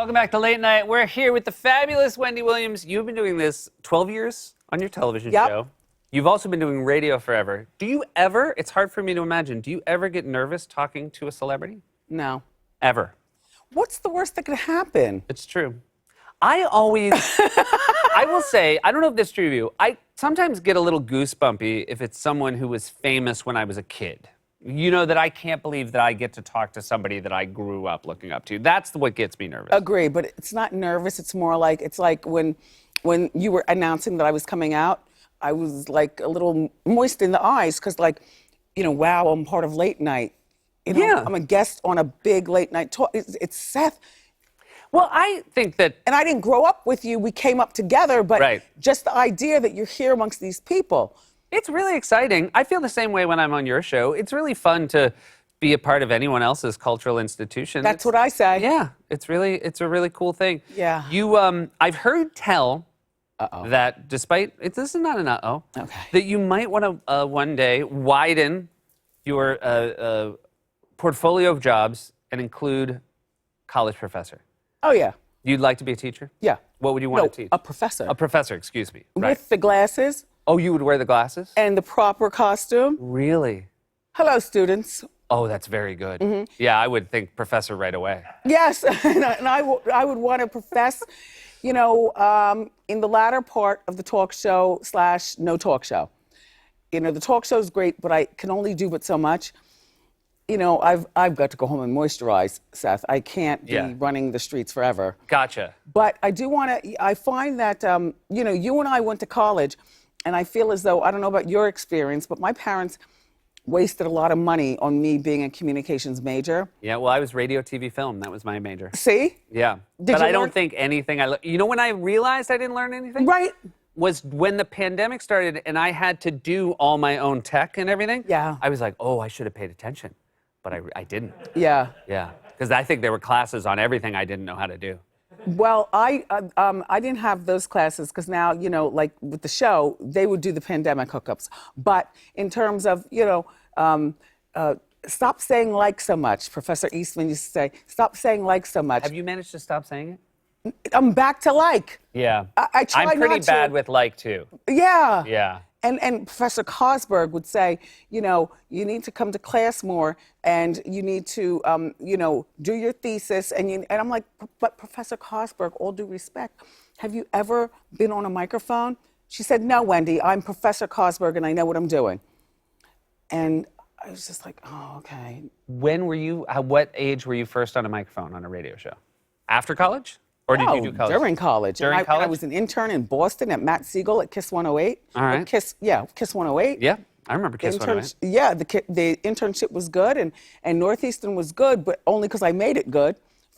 Welcome back to Late Night. We're here with the fabulous Wendy Williams. You've been doing this 12 years on your television show. You've also been doing radio forever. Do you ever, it's hard for me to imagine, do you ever get nervous talking to a celebrity? No. Ever? What's the worst that could happen? It's true. I always, I will say, I don't know if this is true of you, I sometimes get a little goosebumpy if it's someone who was famous when I was a kid. You know, that I can't believe that I get to talk to somebody that I grew up looking up to. That's what gets me nervous. Agree, but it's not nervous. It's more like, it's like when you were announcing that I was coming out, I was like a little moist in the eyes because like, you know, wow, I'm part of Late Night. You know, Yeah. I'm a guest on a big late night talk. It's Seth. Well, I think that... And I didn't grow up with you. We came up together, but Right. just the idea that you're here amongst these people. It's really exciting. I feel the same way when I'm on your show. It's really fun to be a part of anyone else's cultural institution. That's what I say. Yeah, it's a really cool thing. Yeah. You, I've heard tell that despite, this is not an Okay. that you might want to one day widen your portfolio of jobs and include college professor. Oh, yeah. You'd like to be a teacher? Yeah. What would you want No, to teach? a professor. A professor, excuse me. Right. With the glasses Oh, you would wear the glasses? and the proper costume. Really? Hello, students. Oh, that's very good. Mm-hmm. Yeah, I would think professor right away. Yes, and I would want to profess, you know, in the latter part of the talk show / no talk show. You know, the talk show is great, but I can only do but so much. You know, I've got to go home and moisturize, Seth. I can't be running the streets forever. Gotcha. But I do want to, I find that, you know, you and I went to college, and I feel as though, I don't know about your experience, but my parents wasted a lot of money on me being a communications major. Yeah, well, I was radio, TV, film. That was my major. See? Yeah. Did but you I don't learn- think anything you know when I realized I didn't learn anything? Right. Was when the pandemic started and I had to do all my own tech and everything. Yeah. I was like, oh, I should have paid attention. But I didn't. Yeah. Yeah. Because I think there were classes on everything I didn't know how to do. Well, I didn't have those classes because now, you know, like with the show, they would do the pandemic hookups. But in terms of, you know, stop saying like so much. Professor Eastman used to say, stop saying like so much. Have you managed to stop saying it? I'm back to like. Yeah. I try I'm pretty not to. bad with like too. Yeah. Yeah. And Professor Cosberg would say, you know, you need to come to class more and you need to, you know, do your thesis. And I'm like, but Professor Cosberg, all due respect, have you ever been on a microphone? She said, no, Wendy, I'm Professor Cosberg and I know what I'm doing. And I was just like, oh, okay. When were you, what age were you first on a microphone on a radio show? After college? Or did you do college? During college. During And college? I was an intern in Boston at Matt Siegel at KISS 108. All right. KISS 108. Yeah, I remember Kiss 108. Yeah, the internship was good, and Northeastern was good, but only because I made it good.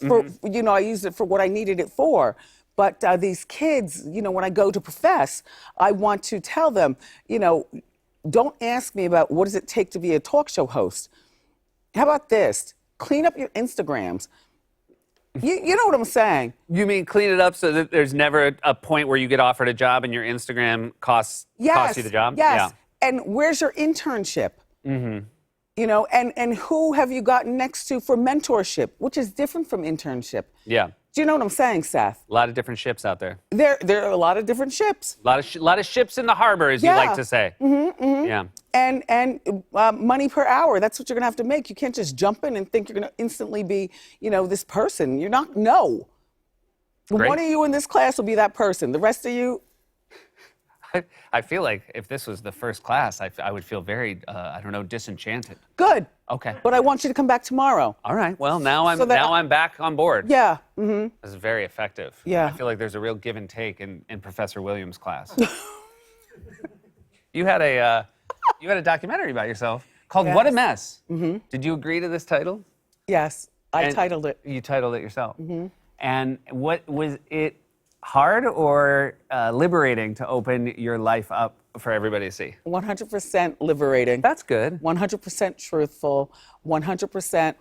For you know, I used it for what I needed it for. But these kids, you know, when I go to profess, I want to tell them, you know, don't ask me about what does it take to be a talk show host. How about this? Clean up your Instagrams. You know what I'm saying? You mean clean it up so that there's never a point where you get offered a job and your Instagram costs you the job? Yes. And where's your internship? Mm-hmm. You know, and who have you gotten next to for mentorship, which is different from internship. Yeah. Do you know what I'm saying, Seth? A lot of different ships out there. There are a lot of different ships. A lot of ships in the harbor, as you Yeah. like to say. Yeah. And money per hour, that's what you're gonna have to make. You can't just jump in and think you're gonna instantly be, you know, this person. You're not, no. Great. One of you in this class will be that person. The rest of you, I feel like if this was the first class, I would feel very, I don't know, disenchanted. good. Okay. But I want you to come back tomorrow. All right. Well, now So that I'm back on board. Yeah. This is very effective. Yeah. I feel like there's a real give and take in Professor Williams' class. You had a documentary about yourself called Yes. What a Mess. Did you agree to this title? Yes, I And titled it. You titled it yourself. And what was it hard or liberating to open your life up for everybody to see? 100% liberating. That's good. 100% truthful. 100%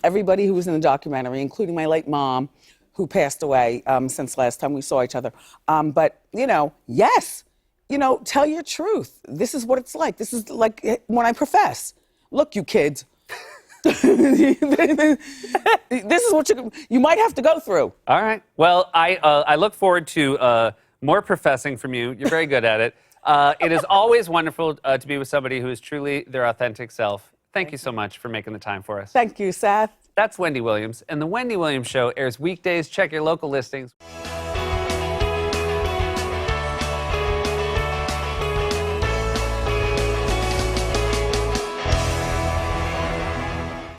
everybody who was in the documentary, including my late mom, who passed away since last time we saw each other. But, you know, yes, you know, tell your truth. This is what it's like. This is like when I profess. Look, you kids. this is what you might have to go through. All right. Well, I look forward to more professing from you. You're very good at it. It is always wonderful to be with somebody who is truly their authentic self. Thank you so much for making the time for us. Thank you, Seth. That's Wendy Williams, and The Wendy Williams Show airs weekdays. Check your local listings.